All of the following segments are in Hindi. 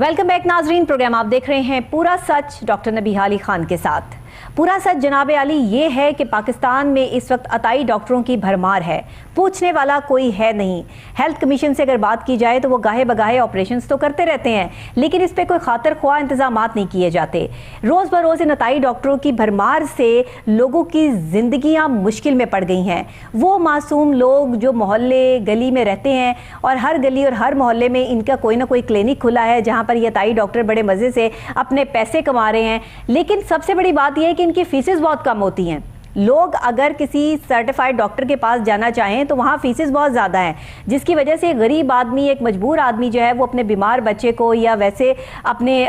वेलकम बैक नाजरीन। प्रोग्राम आप देख रहे हैं पूरा सच डॉक्टर नबीहा अली खान के साथ। पूरा सच जनाब अली ये है कि पाकिस्तान में इस वक्त अताई डॉक्टरों की भरमार है, पूछने वाला कोई है नहीं। हेल्थ कमीशन से अगर बात की जाए तो वो गाहे बगाहे ऑपरेशंस तो करते रहते हैं, लेकिन इस पर कोई खातिर ख्वाह इंतजाम नहीं किए जाते। रोज़ बरोज़ इन अताई डॉक्टरों की भरमार से लोगों की ज़िंदगियाँ मुश्किल में पड़ गई हैं। वो मासूम लोग जो मोहल्ले गली में रहते हैं और हर गली और हर मोहल्ले में इनका कोई ना कोई क्लिनिक खुला है जहाँ पर ये अताई डॉक्टर बड़े मज़े से अपने पैसे कमा रहे हैं। लेकिन सबसे बड़ी बात यह है कि इनकी फीसेस बहुत कम होती हैं। लोग अगर किसी सर्टिफाइड डॉक्टर के पास जाना चाहें तो वहाँ फीसेस बहुत ज़्यादा हैं, जिसकी वजह से गरीब आदमी, एक मजबूर आदमी जो है वो अपने बीमार बच्चे को या वैसे अपने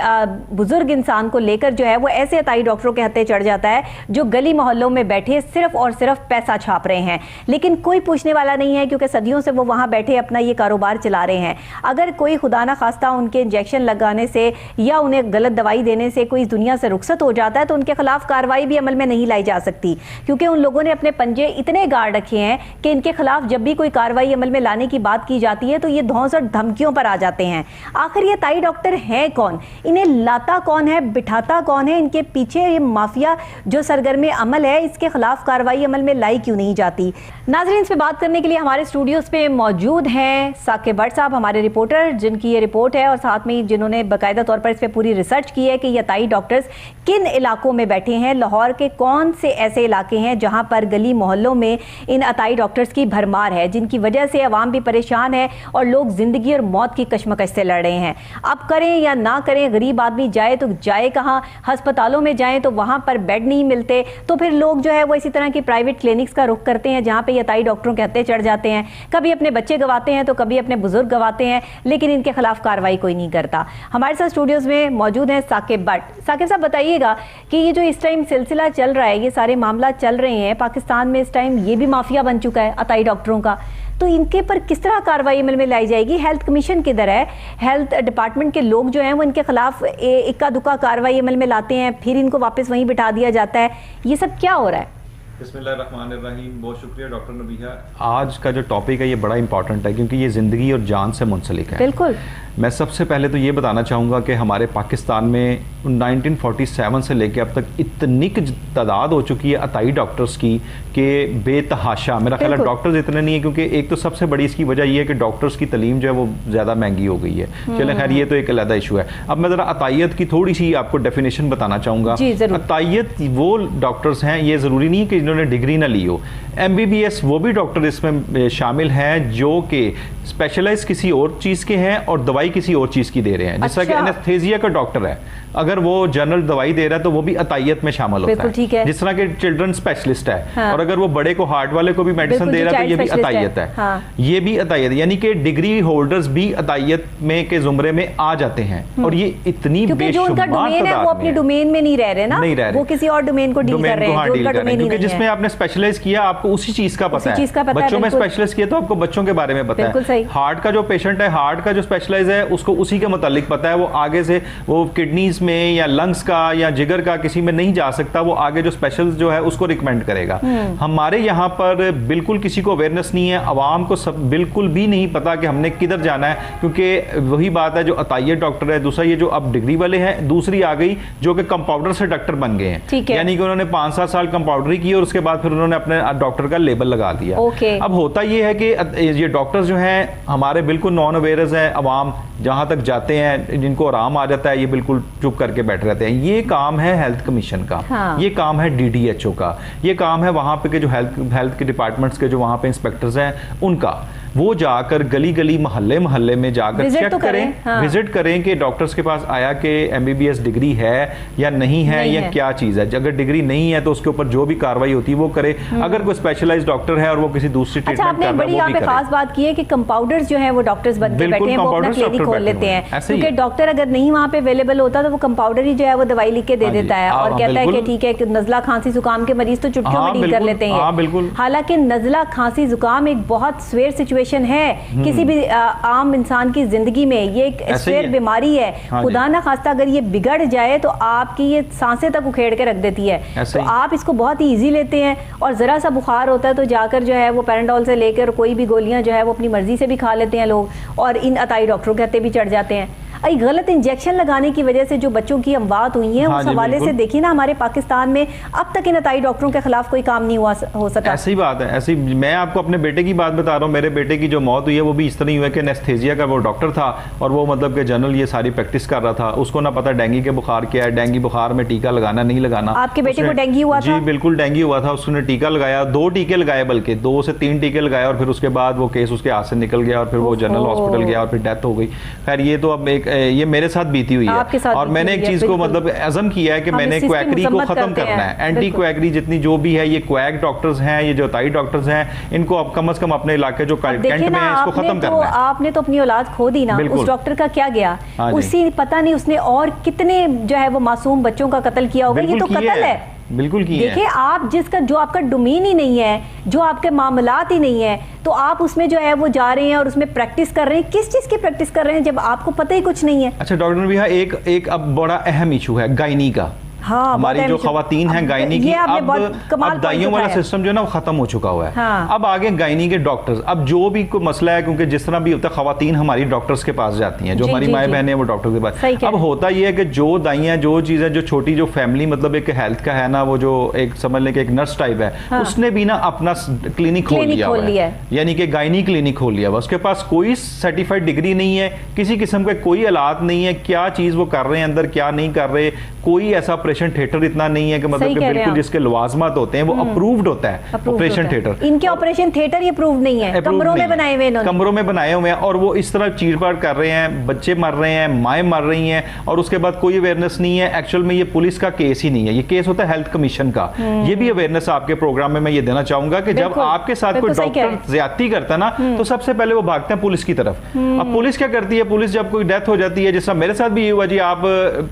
बुज़ुर्ग इंसान को लेकर जो है वो ऐसे अताई डॉक्टरों के हत्थे चढ़ जाता है जो गली मोहल्लों में बैठे सिर्फ और सिर्फ पैसा छाप रहे हैं। लेकिन कोई पूछने वाला नहीं है, क्योंकि सदियों से वो वहाँ बैठे अपना ये कारोबार चला रहे हैं। अगर कोई खुदा ना खास्ता उनके इंजेक्शन लगाने से या उन्हें गलत दवाई देने से कोई दुनिया से रुखसत हो जाता है तो उनके खिलाफ कार्रवाई भी अमल में नहीं लाई जा सकती, क्योंकि उन लोगों ने अपने पंजे इतने गाड़ रखे हैं कि इनके खिलाफ जब भी कोई कार्रवाई अमल में लाने की बात की जाती है तो ये धौंस और धमकियों पर आ जाते हैं। आखिर ये अताई डॉक्टर हैं कौन, इन्हें लाता कौन है, बिठाता कौन है, इनके पीछे ये माफिया जो सरगर्मे अमल है इसके खिलाफ कार्रवाई अमल में लाई क्यों नहीं जाती। नाज़रीन, इस पे बात करने के लिए हमारे स्टूडियोज पे मौजूद हैं साकिब भट्ट साहब, हमारे रिपोर्टर, जिनकी ये रिपोर्ट है और साथ में जिन्होंने बाकायदा तौर पर इस पर पूरी रिसर्च की है कि ये अताई डॉक्टर्स किन इलाकों में बैठे हैं, लाहौर के कौन से ऐसे इलाके हैं जहां पर गली मोहल्लों में इन अताई डॉक्टर्स की भरमार है, जिनकी वजह से अवाम भी परेशान है और लोग जिंदगी और मौत की कशमकश से लड़ रहे हैं। अब करें या ना करें, गरीब आदमी जाए तो जाए कहाँ, अस्पतालों में जाए तो वहां पर बेड नहीं मिलते, तो फिर लोग जो है वो इसी तरह की प्राइवेट क्लिनिक्स का रुख करते हैं जहां पे ये अताई डॉक्टरों के हत्थे चढ़ जाते हैं। कभी अपने बच्चे गवाते हैं तो कभी अपने बुजुर्ग गवाते हैं, लेकिन इनके खिलाफ कार्रवाई कोई नहीं करता। हमारे साथ स्टूडियोज में मौजूद है साकिब भट्ट। साकिब साहब, बताइएगा कि ये जो इस टाइम सिलसिला चल रहा है, ये सारे मामला चल रहे हैं पाकिस्तान में, इस टाइम ये भी माफिया बन चुका है अताई डॉक्टरों का, तो इनके पर किस तरह कार्रवाई अमल में लाई जाएगी? हेल्थ कमीशन किधर है? हेल्थ डिपार्टमेंट के लोग जो हैं वो इनके खिलाफ इक्का दुक्का कार्रवाई अमल में लाते हैं, फिर इनको वापस वहीं बिठा दिया जाता है। ये सब क्या हो रहा है? बिस्मिल्लाहिर्रहमानिर्रहीम। बहुत शुक्रिया डॉक्टर नबीहा। आज का जो टॉपिक है ये बड़ा इंपॉर्टेंट है क्योंकि ये ज़िंदगी और जान से मुंसलिक है। बिल्कुल। मैं सबसे पहले तो ये बताना चाहूँगा कि हमारे पाकिस्तान में 1947 से लेकर अब तक इतनी तादाद हो चुकी है अताई डॉक्टर्स की कि बेतहाशा। मेरा ख्याल है डॉक्टर्स इतने नहीं है, क्योंकि एक तो सबसे बड़ी इसकी वजह ये है कि डॉक्टर्स की तलीम जो है वो ज़्यादा महंगी हो गई है। चलें, खैर ये तो एक अलग इशू है। अब मैं ज़रा अतायत की थोड़ी सी आपको डेफिनेशन बताना चाहूँगा। अतायत वो डॉक्टर्स हैं, ये ज़रूरी नहीं है कि जिन्होंने डिग्री ना ली हो। MBBS वो भी डॉक्टर इसमें शामिल हैं जो कि स्पेशलाइज किसी और चीज़ के हैं और दवाई किसी और चीज़ की दे रहे हैं। जैसा कि एनेस्थेसिया का डॉक्टर है, अगर वो जनरल दवाई दे रहा है तो वो भी अतायत में शामिल होता है। ठीक है। जिस तरह के चिल्ड्रन स्पेशलिस्ट है, हाँ। और अगर वो बड़े को हार्ट वाले को भी मेडिसिन दे रहा है तो ये भी अतायत है। हाँ। ये भी अतायत, यानी कि डिग्री होल्डर्स भी अतायत में के जुमरे में आ जाते हैं। और ये इतनी बेशुमार डोमेन है, वो अपने डोमेन में नहीं रह रहे ना, नहीं रह रहे, वो किसी और डोमेन को डील कर रहे हैं, क्योंकि जिसमें आपने स्पेशलाइज किया आपको उसी चीज का पता है। बच्चों में स्पेशलाइज किया तो आपको बच्चों के बारे में पता है। हार्ट का जो पेशेंट है, हार्ट का जो स्पेशलाइज है उसको उसी के मुतालिक पता है। वो आगे से वो किडनीज में या लंग्स का या जिगर का किसी में नहीं जा सकता, वो आगे जो स्पेशल जो है उसको रिकमेंड करेगा। हमारे यहाँ पर बिल्कुल किसी को अवेयरनेस नहीं है, आवाम को सब बिल्कुल भी नहीं पता कि हमने किधर जाना है, क्योंकि वही बात है जो अतायत डॉक्टर है, दूसरा ये जो अब डिग्री वाले हैं, दूसरी आ गई जो कि कंपाउंडर से डॉक्टर बन गए हैं। यानी कि उन्होंने 5-7 साल कंपाउंडरी की और उसके बाद फिर उन्होंने अपने डॉक्टर का लेबल लगा दिया। अब होता ये है कि ये डॉक्टर्स जो हैं हमारे बिल्कुल नॉन अवेयर्स हैं। अवाम जहाँ तक जाते हैं जिनको आराम आ जाता है ये बिल्कुल चुप करके बैठ रहते हैं। ये काम है हेल्थ कमीशन का। हाँ। ये काम है DDHO का। ये काम है वहाँ पे के जो हेल्थ के डिपार्टमेंट्स के जो वहाँ पे इंस्पेक्टर्स हैं उनका। वो जाकर गली गली मोहल्ले मोहल्ले में जाकर चेक करें, हाँ। विजिट करें कि डॉक्टर्स के पास आया कि MBBS डिग्री है या नहीं है, या क्या चीज़ है। अगर डिग्री नहीं है तो उसके ऊपर जो भी कार्रवाई होती है वो करे। अगर कोई स्पेशलाइज्ड डॉक्टर है और वो किसी दूसरी ट्रीटमेंट कर रहा है, बड़ी यहाँ पे खास बात की है कि कंपाउंडर्स जो है वो डॉक्टर्स बन के बैठे हैं, वो अपना क्लिनिक खोल लेते हैं, क्योंकि डॉक्टर अगर नहीं वहाँ पे अवेलेबल होता तो वो कंपाउंडर ही जो है वो दवाई लिख के दे देता है और कहता है कि ठीक है, नजला खांसी जुकाम के मरीज तो चुटकियों में डील कर लेते हैं। हालांकि नजला खांसी जुकाम एक बहुत स्वेयर सिचुएशन है किसी भी आम इंसान की जिंदगी में। ये एक स्वेयर बीमारी है। खुदा ना खास्ता अगर ये बिगड़ जाए तो आपकी ये सांसें तक उखेड़ के रख देती है। तो आप इसको बहुत ही ईजी लेते हैं और जरा सा बुखार होता है तो जाकर जो है वो पैराडोल से लेकर कोई भी गोलियां जो है वो अपनी मर्जी से भी खा लेते हैं लोग, और इन अताई डॉक्टरों के हत्थे भी चढ़ जाते हैं। गलत इंजेक्शन लगाने की वजह से जो बच्चों की अमवात हुई है, उस हवाले से देखिए ना, हमारे पाकिस्तान में अब तक इन अताई डॉक्टरों के खिलाफ कोई काम नहीं हो सका। ऐसी बात है, ऐसी मैं आपको अपने बेटे की बात बता रहा हूँ। मेरे बेटे की जो मौत हुई है वो भी इस तरह हुई है कि एनेस्थेसिया का वो डॉक्टर था और वो मतलब कि जनरल ये सारी प्रैक्टिस कर रहा था, उसको ना पता डेंगू के बुखार क्या है, डेंगू बुखार में टीका लगाना नहीं लगाना। आपके बेटे को डेंगू हुआ था? जी बिल्कुल डेंगू हुआ था, उसने टीका लगाया, 2 टीके लगाए, बल्कि 2 से 3 टीके लगाए और फिर उसके बाद वो केस उसके हाथ से निकल गया और फिर वो जनरल हॉस्पिटल गया और फिर डेथ हो गई। खैर ये तो अब एक ये मेरे साथ बीती हुई है और मैंने एक चीज को मतलब अज़म किया है कि मैंने क्वैकरी को खत्म करना है। एंटी क्वैकरी जितनी जो भी है, ये क्वैक डॉक्टर्स हैं, ये जो अताई डॉक्टर्स हैं, इनको अब कम से कम अपने इलाके जो कैंट में है इसको खत्म करना है। आपने तो अपनी औलाद खो दी ना, उस डॉक्टर का क्या गया? उसी पता नहीं उसने और कितने जो है वो मासूम बच्चों का कत्ल किया होगा। ये तो कत्ल है। बिल्कुल की देखिए आप जिसका जो आपका डोमेन ही नहीं है, जो आपके मामलात ही नहीं है, तो आप उसमें जो है वो जा रहे हैं और उसमें प्रैक्टिस कर रहे हैं। किस चीज की प्रैक्टिस कर रहे हैं जब आपको पता ही कुछ नहीं है? अच्छा डॉक्टर नबीहा, एक अब बड़ा अहम इशू है गायनी का। हाँ, हमारी जो खवातीन हैं गायनी की, अब दाइयों वाला सिस्टम जो है ना वो खत्म हो चुका हुआ है। हाँ। अब आगे गायनी के डॉक्टर्स, अब जो भी कोई मसला है, क्योंकि जिस तरह भी होता है खवातीन हमारी डॉक्टर्स के पास जाती हैं, जो हमारी माएँ बहनें वो डॉक्टर के पास। अब होता ये है कि जो दाइयाँ जो चीज़ें जो छोटी जो फैमिली मतलब एक हेल्थ का है ना, वो जो एक समझ लें कि एक नर्स टाइप है, उसने भी ना अपना क्लिनिक खोल लिया है, यानी कि गायनी क्लिनिक खोल लिया हुआ। उसके पास कोई सर्टिफाइड डिग्री नहीं है, किसी किस्म का कोई इलाज नहीं है, क्या चीज़ वो कर रहे हैं अंदर क्या नहीं कर रहे, कोई ऐसा ऑपरेशन थिएटर इतना नहीं है कि मतलब कि बिल्कुल जिसके लवाजमात होते हैं वो अप्रूव्ड होता है ऑपरेशन थिएटर। इनके ऑपरेशन थिएटर ये अप्रूव्ड नहीं है, कमरों में बनाए हुए हैं, कमरों में बनाए हुए हैं और वो इस तरह चीरफाड़ कर रहे हैं, बच्चे मर रहे हैं, माएँ मर रही हैं और उसके बाद कोई अवेयरनेस नहीं है। एक्चुअल में ये पुलिस का केस ही नहीं है, ये केस होता है हेल्थ कमीशन का। ये भी अवेयरनेस आपके प्रोग्राम में मैं ये देना चाहूंगा कि जब आपके साथ कोई डॉक्टर ज्यादती करता है ना, तो सबसे पहले वो भागते हैं पुलिस की तरफ। अब पुलिस क्या करती है, पुलिस जब कोई डेथ हो जाती है, जिस तरह मेरे साथ भी ये हुआ जी, आप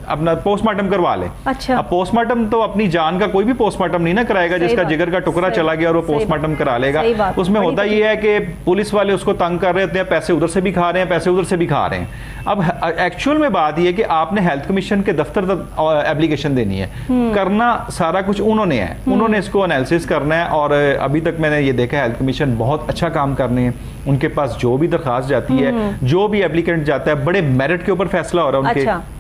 अपना पोस्टमार्टम करवा ले। अच्छा, पोस्टमार्टम तो अपनी जान का कोई भी पोस्टमार्टम नहीं ना कराएगा, जिसका जिगर का टुकड़ा चला गया और वो पोस्टमार्टम करा लेगा। उसमें होता ये है कि पुलिस वाले उसको तंग कर रहे होते हैं, पैसे उधर से भी खा रहे हैं, पैसे उधर से भी खा रहे हैं। अब एक्चुअल में बात ये है कि आपने हेल्थ कमीशन के दफ्तर तक एप्लीकेशन देनी है, करना सारा कुछ उन्होंने है, उन्होंने इसको एनालिसिस करना है। और अभी तक मैंने ये देखा हेल्थ कमीशन बहुत अच्छा काम करने हैं, उनके पास जो भी दरखास्त जाती है, जो भी एप्लीकेंट जाता है, बड़े मेरिट के ऊपर फैसला हो रहा है उनके,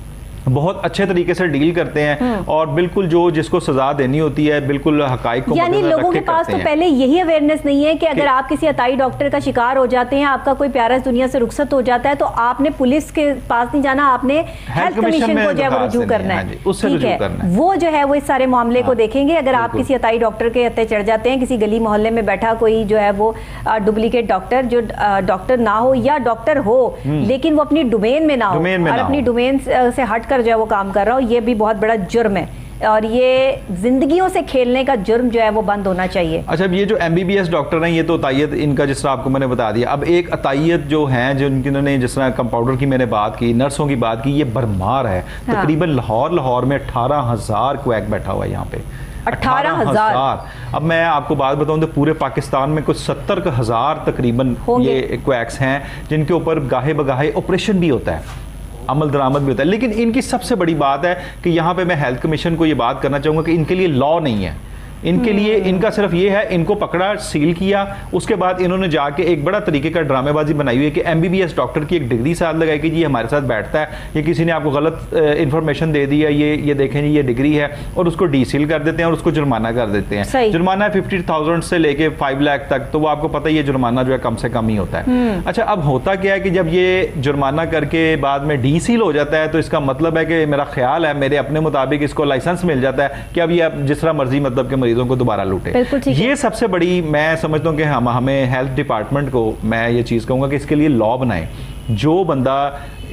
बहुत अच्छे तरीके से डील करते हैं और बिल्कुल जो जिसको सजा देनी होती है बिल्कुल हकाइक को, यानी लोगों के पास तो पहले यही अवेयरनेस नहीं है कि अगर आप किसी अताई डॉक्टर का शिकार हो जाते हैं, आपका कोई प्यारा दुनिया से रुखसत हो जाता है, तो आपने पुलिस के पास नहीं जाना, आपने हेल्थ कमीशन को जो है रुजू करना है। ठीक है, वो जो है वो इस सारे मामले को देखेंगे। अगर आप किसी अताई डॉक्टर के हत्थे चढ़ जाते हैं, किसी गली मोहल्ले में बैठा कोई जो है वो डुप्लीकेट डॉक्टर, जो डॉक्टर ना हो या डॉक्टर हो लेकिन वो अपनी डोमेन में ना हो और अपनी डोमेन से हट जो है वो काम कर रहा हो, ये भी बहुत बड़ा जुर्म है और ये जिंदगियों से खेलने का जुर्म जो है वो बंद होना चाहिए। अच्छा, ये जो MBBS डॉक्टर हैं, ये तो अतायत इनका जिस तरह आपको मैंने बता दिया। अब एक अतायत जो हैं, जो इन्होंने जिस तरह कंपाउंडर की मैंने बात की, नर्सों की बात की, ये भरमार है। तकरीबन लाहौर में 18,000 क्वैक बैठा हुआ है यहाँ पे, 18,000। अब मैं आपको बात बताऊं तो पूरे पाकिस्तान में कुछ 70,000 तकरीबन ये क्वैक्स हैं, जिनके ऊपर गाहे बगाहे ऑपरेशन भी होता है, अमल दरामद भी होता है। लेकिन इनकी सबसे बड़ी बात है कि यहाँ पे मैं हेल्थ कमीशन को ये बात करना चाहूँगा कि इनके लिए लॉ नहीं है। इनके लिए इनका सिर्फ ये है, इनको पकड़ा, सील किया, उसके बाद इन्होंने जाके एक बड़ा तरीके का ड्रामेबाजी बनाई हुई है कि MBBS डॉक्टर की एक डिग्री साथ लगाई कि ये हमारे साथ बैठता है, ये किसी ने आपको गलत इन्फॉर्मेशन दे दी है, ये देखें जी ये डिग्री है, और उसको डीसील कर देते हैं और उसको जुर्माना कर देते हैं। जुर्माना 50,000 से लेके 5 लाख तक, तो वो आपको पता है ये जुर्माना जो है कम से कम ही होता है। अच्छा, अब होता क्या है कि जब ये जुर्माना करके बाद में डीसील हो जाता है, तो इसका मतलब है कि मेरा ख्याल है, मेरे अपने मुताबिक इसको लाइसेंस मिल जाता है कि अब ये जिस तरह मर्जी मतलब के मरीजों को दोबारा लूटे। ये सबसे बड़ी मैं समझता हूं कि हमें हेल्थ डिपार्टमेंट को मैं ये चीज कहूंगा कि इसके लिए लॉ बनाए। जो बंदा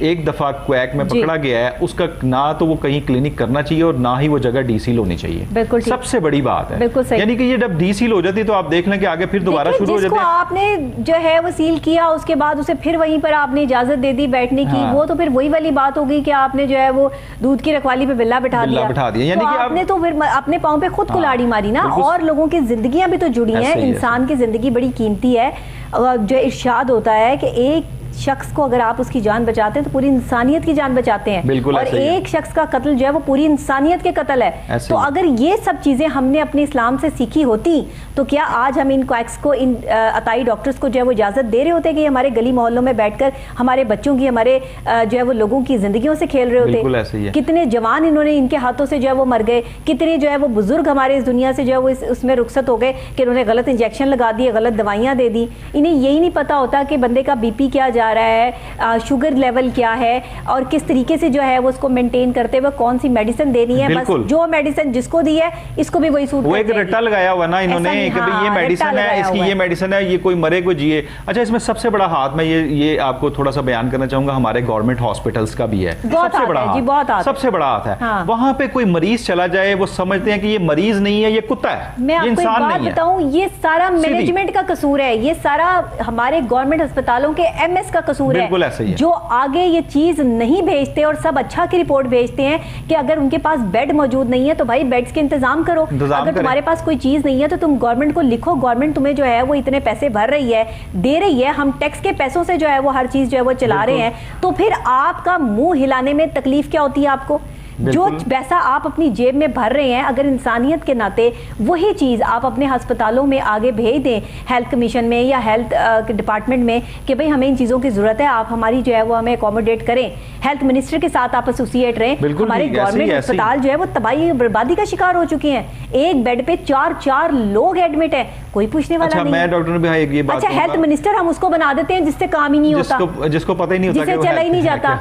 एक दफा क्वैक में पकड़ा गया है, उसका ना तो वो कहीं क्लिनिक करना चाहिए और ना ही वो जगह डीसील होनी चाहिए। बिल्कुल सबसे बड़ी बात है। यानी कि ये जब डीसील हो जाती है तो आप देख लें कि आगे फिर दोबारा शुरू हो जाती है। आपने जो है वो सील किया, उसके बाद उसे फिर वहीं पर आपने इजाजत दे दी बैठने की, वो तो फिर वही वाली बात हो गई कि आपने जो है वो दूध की रखवाली पे बिल्ला बिठा दिया। यानी कि आपने तो फिर अपने पाँव पे खुद कुल्हाड़ी मारी ना। और लोगों की जिंदगियां भी तो जुड़ी हैं, इंसान की जिंदगी बड़ी कीमती है। जो इरशाद होता है कि एक शख्स को अगर आप उसकी जान बचाते हैं तो पूरी इंसानियत की जान बचाते हैं, और एक शख्स का कत्ल जो है वो पूरी इंसानियत के कत्ल है। तो अगर ये सब चीजें हमने अपने इस्लाम से सीखी होती तो क्या आज हम इन क्वैक्स को, इन अताई डॉक्टर्स को जो है वो इजाजत दे रहे होते कि हमारे गली मोहल्लों में बैठकर हमारे बच्चों की, हमारे जो है वो लोगों की जिंदगियों से खेल रहे होते? कितने जवान इन्होंने, इनके हाथों से जो है वो मर गए, कितने जो है वो बुजुर्ग हमारे इस दुनिया से जो है वो उसमें रुखसत हो गए कि उन्होंने गलत इंजेक्शन लगा दिए, गलत दवाइयाँ दे दी। इन्हें यही नहीं पता होता कि बंदे का बीपी क्या जा रहा है, शुगर लेवल क्या है, और किस तरीके से जो है वो उसको मेंटेन करते हुए कौन सी मेडिसिन देनी है। बस जो मेडिसिन जिसको दी है इसको भी वही सूट, वो एक रट्टा लगाया हुआ ना इन्होंने कि भाई ये मेडिसिन है, इसकी ये मेडिसिन है, ये कोई मरे कोई जिए। अच्छा, इसमें सबसे बड़ा हाथ में ये आपको थोड़ा सा बयान करना चाहूंगा, हमारे गवर्नमेंट हॉस्पिटल्स का भी है, सबसे बड़ा हाथ, सबसे बड़ा हाथ है। वहां पे कोई मरीज चला जाए वो समझते हैं कि ये मरीज नहीं है, ये कुत्ता है, मैं आपको एक बात बताऊं, ये सारा मैनेजमेंट का कसूर है, ये सारा हमारे गवर्नमेंट अस्पतालों के एमएस का कसूर है, जो आगे ये चीज नहीं भेजते और सब अच्छा की रिपोर्ट भेजते हैं कि अगर उनके पास बेड मौजूद नहीं है तो भाई बेड्स के इंतजाम करो। अगर तुम्हारे पास कोई चीज नहीं है तो तुम गवर्नमेंट को लिखो, गवर्नमेंट तुम्हें जो है वो इतने पैसे भर रही है, दे रही है, हम टैक्स के पैसों से जो है वो हर चीज जो है वो चला रहे हैं, तो फिर आपका मुंह हिलाने में तकलीफ क्या होती है आपको? जो पैसा आप अपनी जेब में भर रहे हैं, अगर इंसानियत के नाते वही चीज़ आप अपने अस्पतालों में आगे भेज दें, हेल्थ कमीशन में या हेल्थ डिपार्टमेंट में, कि भाई हमें इन चीज़ों की ज़रूरत है, आप हमारी जो है वो हमें अकोमोडेट करें, हेल्थ मिनिस्टर के साथ आप एसोसिएट रहें। हमारे गवर्नमेंट अस्पताल जो है वो तबाही और बर्बादी का शिकार हो चुके हैं, एक बेड पे 4 लोग एडमिट है, कोई पूछने वाला नहीं। मैं डॉक्टर ने भाई ये बात, अच्छा, हेल्थ मिनिस्टर हम उसको बना देते हैं जिससे काम ही नहीं होता, जिसको पता ही नहीं होता, जिससे चला ही नहीं जाता।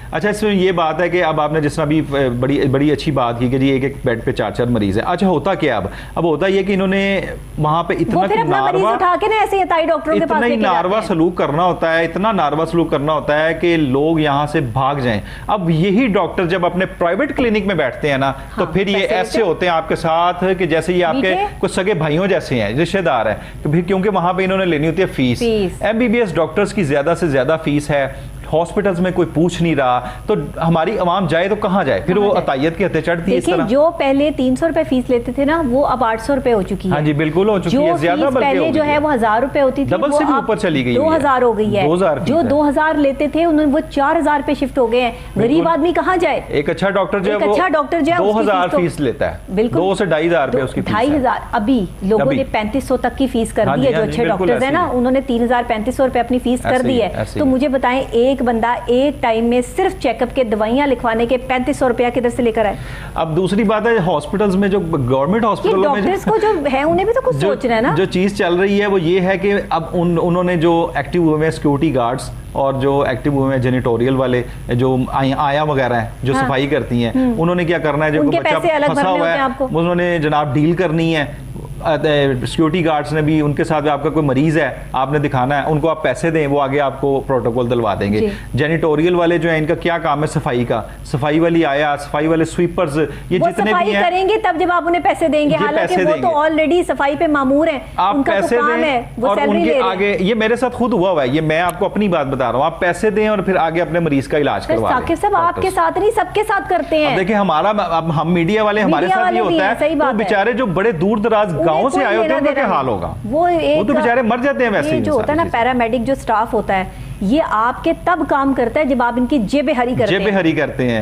अच्छा, इसमें ये बात है कि अब आपने जिस तरह भी बड़ी अच्छी बात की कि जी एक बेड पे 4 मरीज है। अच्छा, होता क्या अब होता ये कि इन्होंने वहां पे इतना नारवा सलूक करना होता है, इतना नारवा सलूक करना होता है कि लोग यहाँ से भाग जाएं। अब यही डॉक्टर जब अपने प्राइवेट क्लिनिक में बैठते हैं ना, तो फिर ये ऐसे होते हैं आपके साथ कि जैसे ये आपके कुछ सगे भाइयों जैसे हैं, रिश्तेदार हैं, क्योंकि वहां पे इन्होंने लेनी होती है फीस। MBBS डॉक्टर्स की ज्यादा से ज्यादा फीस है, हॉस्पिटल्स में कोई पूछ नहीं रहा, तो हमारी आवाम जाए तो कहाँ जाए? फिर वो अतायत की हत्या चढ़ती है इस तरह। जो पहले 300 रुपए फीस लेते थे ना, वो अब 800 रुपए हो चुकी है। हाँ जी, बिल्कुल हो चुकी है, ज्यादा पहले जो है वो 1000 रुपए होती थी, डबल से भी ऊपर चली गई, 2000 हो गई है। जो 2000 लेते थे उन्होंने वो 4000 पे शिफ्ट हो गए हैं। गरीब आदमी कहाँ जाए? एक अच्छा डॉक्टर जो है 2000 फीस लेता है, बिल्कुल 2 से 2500 रुपए उसकी 2500। अभी लोगों ने 3500 तक की फीस कर दी है, जो अच्छे डॉक्टर्स है ना, उन्होंने 3500 रुपए अपनी फीस कर दी है। तो मुझे बताएं, एक बंदा एक टाइम में सिर्फ चेकअप के दवाइयां लिखवाने के 3500 रुपया किधर से लेकर आए? अब दूसरी बात है, हॉस्पिटल्स में जो गवर्नमेंट हॉस्पिटलों में डॉक्टर्स को जो है उन्हें भी तो कुछ सोचना है ना। जो चीज चल रही है वो ये है कि अब उन्होंने जो एक्टिव हुए हैं सिक्योरिटी गार्ड्स और जो एक्टिव हुए हैं जेनिटोरियल वाले जो आया वगैरह हैं, जो सफाई करती हैं, उन्होंने क्या करना है, जो बच्चा फंसा हुआ है उन्होंने जनाब डील करनी है। सिक्योरिटी गार्ड्स ने भी, उनके साथ आपका कोई मरीज है, आपने दिखाना है, उनको आप पैसे दें, वो आगे आपको प्रोटोकॉल दिलवा देंगे। जेनिटोरियल वाले जो है, इनका क्या काम है? सफाई का। सफाई वाली आया, सफाई वाले स्वीपर्स, ये जितने भी हैं करेंगे तब जब आप उन्हें पैसे देंगे, हालांकि वो तो ऑलरेडी सफाई पे मामूर हैं, आप पैसे दें और उनके आगे, ये मेरे साथ खुद हुआ हुआ है, ये मैं आपको अपनी बात बता रहा हूँ, आप पैसे दें और फिर आगे अपने मरीज का इलाज करवा लें। सब आपके साथ नहीं, सबके साथ करते हैं। देखिए, हमारा हम मीडिया वाले हमारे साथ ये होता है, तो बेचारे जो बड़े दूर दराज गाँव से आए होते हैं, उनका क्या हाल होगा? वो तो बेचारे मर जाते हैं। वैसे जो होता है ना, पैरामेडिक जो स्टाफ होता है, ये आपके तब काम करता है जब आप इनकी जेबें हरी करते हैं। जेबें हरी करते हैं,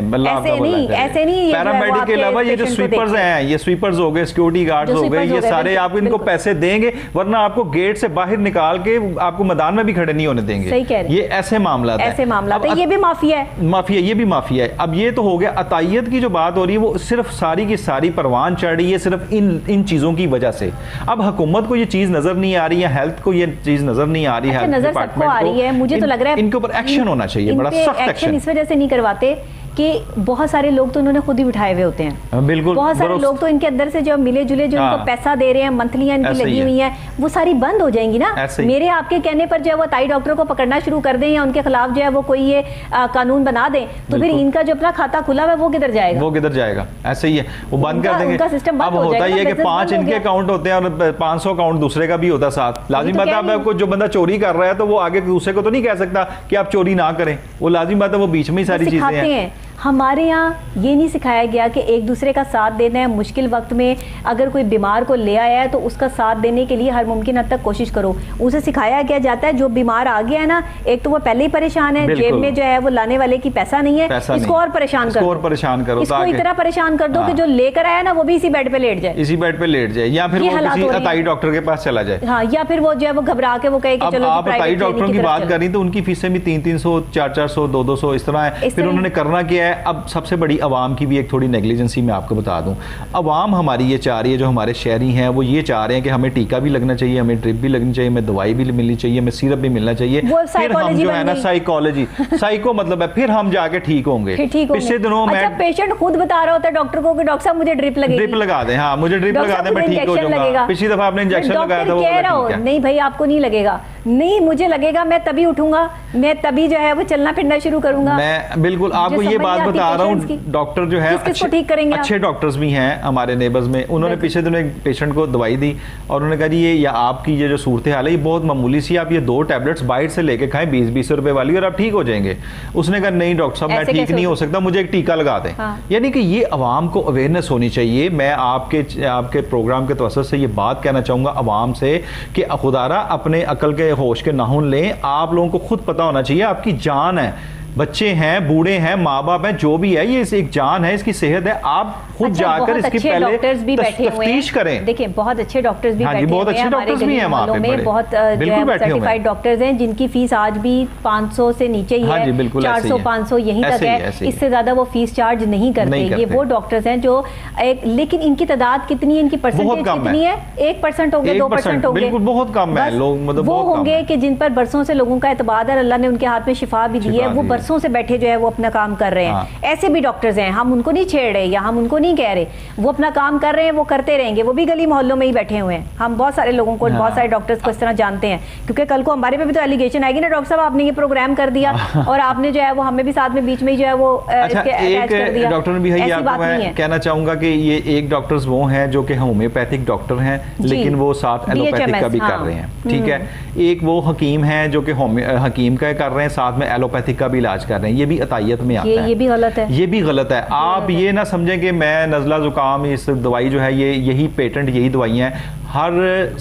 ऐसे नहीं। पैरामेडिक के अलावा ये जो स्वीपर्स हैं, ये स्वीपर्स हो गए, सिक्योरिटी गार्ड्स हो गए, ये सारे आप इनको पैसे देंगे, वरना आपको गेट से बाहर निकाल के आपको मैदान में भी खड़े नहीं होने देंगे। सही कह रहे हैं। ये ऐसे मामला है, ये भी माफिया है। माफिया, ये भी माफिया है। अब ये तो हो गया अतायत की जो बात हो रही है, वो सिर्फ सारी की सारी परवान चढ़ रही है सिर्फ इन चीजों की वजह से। अब हुकूमत को ये चीज नजर नहीं आ रही है, हेल्थ को ये चीज नजर नहीं आ रही है, नजर सबको आ रही है। मुझे तो लग रहा है इनके ऊपर एक्शन होना चाहिए, बड़ा सख्त एक्शन। इस वजह से नहीं करवाते कि बहुत सारे लोग तो उन्होंने खुद ही बिठाए हुए होते हैं। बिल्कुल, बहुत सारे लोग तो इनके अंदर से जो मिले जुले जो इनको पैसा दे रहे हैं, मंथलियां इनकी लगी हुई हैं, वो सारी बंद हो जाएंगी ना। मेरे आपके कहने पर जो है वो ताई डॉक्टर को पकड़ना शुरू कर दें या उनके खिलाफ जो है वो कोई ये कानून बना दें, तो फिर इनका जो अपना खाता खुला है वो किधर जाएगा? वो किधर जाएगा? ऐसे ही है, वो बंद कर देंगे। उनका सिस्टम अब होता ही है कि 5 इनके अकाउंट होते हैं और 500 अकाउंट दूसरे का भी होता साथ। लाजिम बात है, आपको जो बंदा चोरी कर रहा है तो वो आगे दूसरे को तो नहीं कह सकता कि आप चोरी ना करें, वो लाजिम बात है, वो बीच में ही सारी चीजें हैं। हमारे यहाँ ये नहीं सिखाया गया कि एक दूसरे का साथ देना है। मुश्किल वक्त में अगर कोई बीमार को ले आया है तो उसका साथ देने के लिए हर मुमकिन हद तक कोशिश करो। उसे सिखाया क्या जाता है जो बीमार आ गया है ना, एक तो वो पहले ही परेशान है, जेब में जो है वो लाने वाले की पैसा नहीं है, इसको और परेशान करो, इसको इतना परेशान कर दो कि जो लेकर आया ना वो भी इसी बेड पे लेट जाए, इसी बेड पे लेट जाए, या फिर वो किसी अताई डॉक्टर के पास चला जाए। हाँ, या फिर वो जो है वो घबरा के वो कहे कि चलो आप अताई डॉक्टरों की बात कर रही तो उनकी फीसें भी 300-300, 400-400, 200-200 इस तरह है। फिर उन्होंने करना क्या है, अब सबसे बड़ी अवाम की भी एक थोड़ी नेग्लिजेंसी मैं आपको बता दूं। अवाम हमारी ये चाह रही है, जो हमारे शहरी हैं वो ये चाह रहे हैं कि हमें टीका भी लगना चाहिए, हमें ड्रिप भी लगनी चाहिए, हमें दवाई भी मिलनी चाहिए, हमें सिरप भी मिलना चाहिए। फिर हम जो है ना साइकोलॉजी, साइको मतलब है फिर हम जाके ठीक होंगे। पिछले दिनों अच्छा, पेशेंट खुद बता रहा होता है डॉक्टर को कि डॉक्टर साहब मुझे ड्रिप लगेगी, ड्रिप लगा दें, हाँ मुझे ड्रिप लगा दें, मैं ठीक हो जाऊंगा। पिछली दफा आपने इंजेक्शन लगाया था, वो कह रहा हो नहीं भाई आपको नहीं लगेगा, नहीं मुझे लगेगा, मैं तभी उठूंगा, मैं तभी जो है वो चलना फिरना शुरू करूंगा। मैं बिल्कुल आपको ये बात बता रहा हूँ, डॉक्टर जो है अच्छे डॉक्टर्स भी हैं हमारे नेबर्स में। उन्होंने पिछले दिनों एक पेशेंट को दवाई दी और उन्होंने कहा जी ये या आपकी ये जो सूरत हाल है ये बहुत मामूली सी, आप ये 2 टैबलेट्स बाहर से लेके खाएं 20-20 रुपए वाली और आप ठीक हो जाएंगे। उसने कहा नहीं डॉक्टर साहब मैं ठीक नहीं हो सकता, मुझे एक टीका लगा दें। यानी कि ये अवाम को अवेयरनेस होनी चाहिए। मैं आपके प्रोग्राम के तवज्जुह से ये बात कहना चाहूंगा अवाम से कि खुदारा अपने अकल के होश के नाखून लें। आप लोगों को खुद पता होना चाहिए आपकी जान है, बच्चे हैं, बूढ़े हैं, माँ बाप हैं, जो भी है ये एक जान है, इसकी सेहत है। आप खुद जाकर इसकी पहले तफ्तीश करें। देखिए बहुत अच्छे डॉक्टर्स भी बैठे हुए हैं, बहुत अच्छे डॉक्टर्स भी हैं वहाँ पे, बहुत सर्टिफाइड डॉक्टर्स हैं जिनकी फीस आज भी 500 से नीचे ही है, 400-500 यहीं तक है, इससे ज्यादा वो फीस चार्ज नहीं करते। ये वो डॉक्टर्स हैं जो लेकिन इनकी तादाद कितनी है, इनकी परसेंटेज कितनी है, 1% होंगे, 2% होंगे, बहुत कम है लोग, मतलब वो होंगे कि जिन पर बरसों से लोगों का एतबार है, अल्लाह ने उनके हाथ में शिफा भी दी है, वो बरसों से बैठे जो है वो अपना काम कर रहे हैं। ऐसे भी डॉक्टर्स हैं, हम उनको नहीं छेड़ रहे या हम उनको नहीं कह रहे, वो अपना काम कर रहे हैं, वो करते रहेंगे, वो भी गली मोहल्लों में ही बैठे हुए हैं। हम बहुत सारे लोगों को, बहुत सारे डॉक्टर्स को इस तरह जानते हैं, क्योंकि कल को हमारे पे भी तो एलिगेशन आएगी ना, डॉक्टर साहब आपने ये प्रोग्राम कर दिया और आपने जो है वो हमें भी साथ में बीच में ही जो है वो अटैच कर दिया। डॉक्टर भी मैं कहना चाहूंगा कि ये एक डॉक्टर्स वो हैं जो कि होम्योपैथिक डॉक्टर हैं, लेकिन वो साथ एलोपैथिक का भी कर रहे हैं, ठीक है। एक वो हकीम हैं जो कि हकीम का कर रहे हैं, साथ में एलोपैथिक का भी इलाज कर रहे हैं। ये भी अतायत में आता है, ये भी गलत है, ये भी गलत है। आप ये ना समझें कि मैं नज़ला जुकाम इस दवाई जो है ये यही पेटेंट यही दवाइयाँ हैं, हर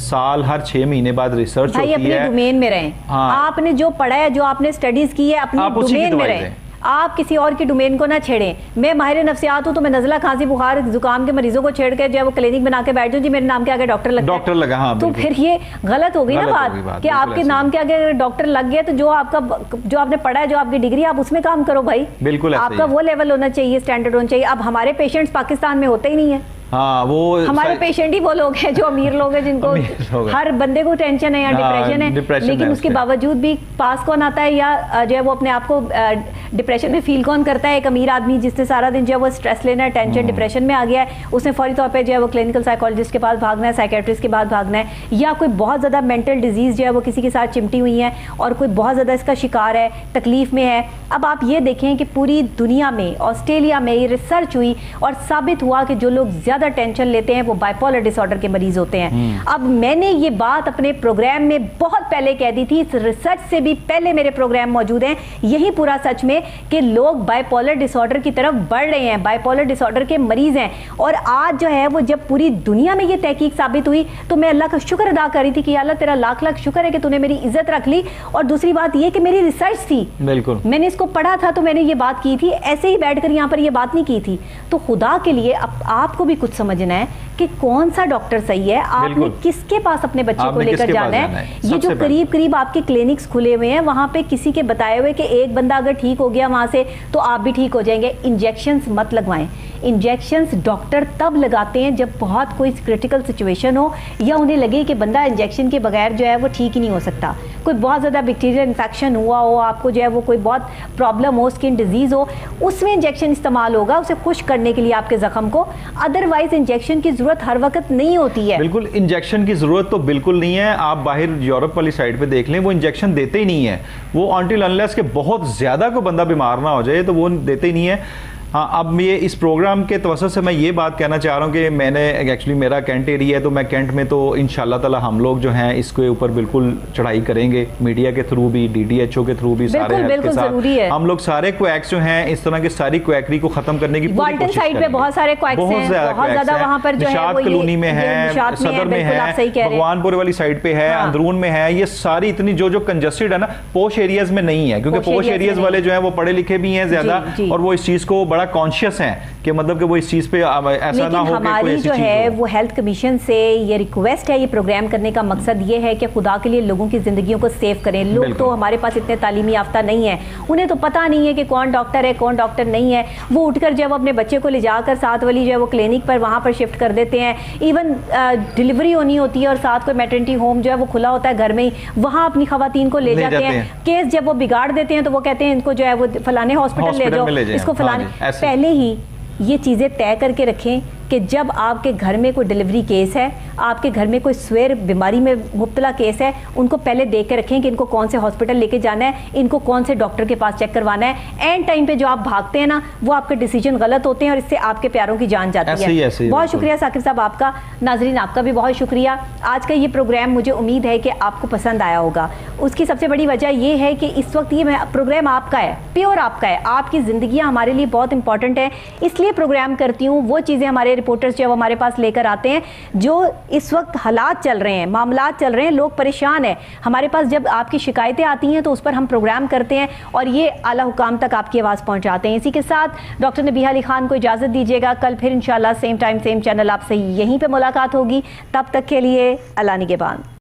साल हर 6 महीने बाद रिसर्च होती है। अपने डोमेन में रहें, आपने जो पढ़ा है, जो आपने स्टडीज की है, अपने डोमेन में रहें, आप किसी और की डोमेन को ना छेड़ें। मैं माहिर नफ्सियात हूँ तो मैं नज़ला खांसी बुखार जुकाम के मरीजों को छेड़ के जो है वो क्लिनिक बना के बैठ जाऊँ जी मेरे नाम के आगे डॉक्टर लगा, हाँ, तो फिर ये गलत हो गई ना बात कि आपके नाम के आगे डॉक्टर लग गया तो जो आपने पढ़ा है, जो आपकी डिग्री, आप उसमें काम करो भाई। बिल्कुल आपका वो लेवल होना चाहिए, स्टैंडर्ड होना चाहिए। अब हमारे पेशेंट्स पाकिस्तान में होते ही नहीं है। हाँ, वो हमारे पेशेंट ही वो लोग हैं जो अमीर लोग हैं, जिनको हर बंदे को टेंशन है या डिप्रेशन है, लेकिन उसके बावजूद भी पास कौन आता है या जो है वो अपने आप को डिप्रेशन में फील कौन करता है? एक अमीर आदमी जिसने सारा दिन जो है वो स्ट्रेस लेना है, टेंशन, डिप्रेशन में आ गया है, उसने फौरी तौर पे जो है वो क्लिनिकल साइकोलॉजिस्ट के पास भागना है, साइकेट्रिस्ट के पास भागना है, या कोई बहुत ज़्यादा मेंटल डिजीज़ जो है वो किसी के साथ चिमटी हुई है और कोई बहुत ज़्यादा इसका शिकार है, तकलीफ में है। अब आप ये देखें कि पूरी दुनिया में, ऑस्ट्रेलिया में ये रिसर्च हुई और साबित हुआ कि जो लोग ज़्यादा टेंशन लेते हैं वो बाइपोलर डिसऑर्डर के मरीज होते हैं। अब मैंने ये बात अपने प्रोग्राम में बहुत पहले कह दी थी, इस रिसर्च से भी पहले मेरे प्रोग्राम मौजूद हैं, यही पूरा सच में कि लोग बाइपोलर डिसऑर्डर की तरफ बढ़ रहे हैं, बाइपोलर डिसऑर्डर के मरीज हैं। और आज जो है वो जब पूरी दुनिया में ये तहकीक साबित हुई तो मैं अल्लाह का शुक्र अदा करी थी कि अल्लाह तेरा लाख लाख शुक्र है कि तूने मेरी इज्जत रख ली। और दूसरी बात ये कि मेरी रिसर्च थी, बिल्कुल मैंने इसको पढ़ा था तो मैंने ये बात की थी, ऐसे ही बैठकर यहाँ पर ये बात नहीं की थी। तो खुदा के लिए आपको भी कुछ समझना है कि कौन सा डॉक्टर सही है, आपने किसके पास अपने बच्चे को लेकर जाना है। ये जो करीब करीब आपके क्लिनिक्स खुले हुए हैं वहां पे किसी के बताए हुए कि एक बंदा अगर ठीक हो गया वहां से तो आप भी ठीक हो जाएंगे। इंजेक्शंस मत लगवाएं। इंजेक्शंस डॉक्टर तब लगाते हैं जब बहुत कोई क्रिटिकल सिचुएशन हो या उन्हें लगे कि बंदा इंजेक्शन के बगैर जो है वो ठीक ही नहीं हो सकता। कोई बहुत ज़्यादा बैक्टीरियल इन्फेक्शन हुआ हो, आपको जो है वो कोई बहुत प्रॉब्लम हो, स्किन डिजीज़ हो, उसमें इंजेक्शन इस्तेमाल होगा उसे खुश करने के लिए आपके जख्म को। अदरवाइज इंजेक्शन की जरूरत हर वक्त नहीं होती है। बिल्कुल इंजेक्शन की जरूरत तो बिल्कुल नहीं है। आप बाहर यूरोप वाली साइड पे देख लें, वो इंजेक्शन देते ही नहीं है। वो अनटिल अनलेस के बहुत ज़्यादा कोई बंदा बीमार ना हो जाए तो वो देते ही नहीं है। हाँ, अब ये इस प्रोग्राम के तवज्जुह से मैं ये बात कहना चाह रहा हूँ कि मैंने एक्चुअली मेरा कैंट एरिया है, तो मैं कैंट में तो इंशाल्लाह ताला हम लोग जो हैं इसके ऊपर बिल्कुल चढ़ाई करेंगे, मीडिया के थ्रू भी, DDHO के थ्रू भी, सारे के साथ हम लोग सारे क्वैक्स जो हैं इस तरह की सारी क्वैकरी को खत्म करने की पूरी कोशिश करेंगे। पे बहुत सारे क्वैक्स हैं, बहुत ज्यादा वहां पर जो है वो कॉलोनी में है, सदर में है, भगवानपुर वाली साइड पे है, अंदरून में है, ये सारी इतनी जो कंजस्टेड है ना, पोश एरियाज में नहीं है, क्योंकि पोश एरियाज वाले जो है वो पढ़े लिखे भी हैं ज्यादा और वो इस चीज को बड़ा कॉन्शियस हैं कि मतलब कि वो इस चीज पे ऐसा ना हो कि कोई ऐसी जो है वो हेल्थ कमीशन से ये रिक्वेस्ट है, ये प्रोग्राम करने का मकसद ये है कि खुदा के लिए लोगों की जिंदगियों को सेव करें। लोग तो हमारे पास इतने तालीमी याफ्ता नहीं है, उन्हें तो पता नहीं है कि कौन डॉक्टर है कौन डॉक्टर नहीं है। वो उठकर जब अपने बच्चे को ले जाकर साथ वाली जो है वो क्लिनिक पर वहाँ पर शिफ्ट कर देते हैं। इवन डिलीवरी होनी होती है और साथ कोई मैटरनिटी होम जो है वो खुला होता है घर में ही, वहाँ अपनी खवातीन को ले जाते हैं। केस जब वो बिगाड़ देते हैं तो वो कहते हैं इनको जो है वो फलाने हॉस्पिटल ले जाओ, इसको फलाने। पहले ही ये चीज़ें तय करके रखें कि जब आपके घर में कोई डिलीवरी केस है, आपके घर में कोई स्वेर बीमारी में मुब्तला केस है, उनको पहले देख के रखें कि इनको कौन से हॉस्पिटल लेके जाना है, इनको कौन से डॉक्टर के पास चेक करवाना है। एंड टाइम पे जो आप भागते हैं ना, वो आपके डिसीजन गलत होते हैं और इससे आपके प्यारों की जान जाती है। ऐसे बहुत शुक्रिया साकिब साहब आपका। नाजरीन आपका भी बहुत शुक्रिया। आज का ये प्रोग्राम मुझे उम्मीद है कि आपको पसंद आया होगा। उसकी सबसे बड़ी वजह ये है कि इस वक्त ये प्रोग्राम आपका है, प्योर आपका है। आपकी ज़िंदगियाँ हमारे लिए बहुत इंपॉर्टेंट है, इसलिए प्रोग्राम करती हूँ। वो चीज़ें हमारे रिपोर्टर्स जो हमारे पास लेकर आते हैं, जो इस वक्त हालात चल रहे हैं, मामलात चल रहे हैं, लोग परेशान हैं, हमारे पास जब आपकी शिकायतें आती हैं तो उस पर हम प्रोग्राम करते हैं और ये आला हुकाम तक आपकी आवाज़ पहुंचाते हैं। इसी के साथ डॉक्टर नबीहा अली खान को इजाज़त दीजिएगा। कल फिर इंशाल्लाह सेम टाइम सेम चैनल आपसे यहीं पर मुलाकात होगी। तब तक के लिए अल्लाह निगहबान।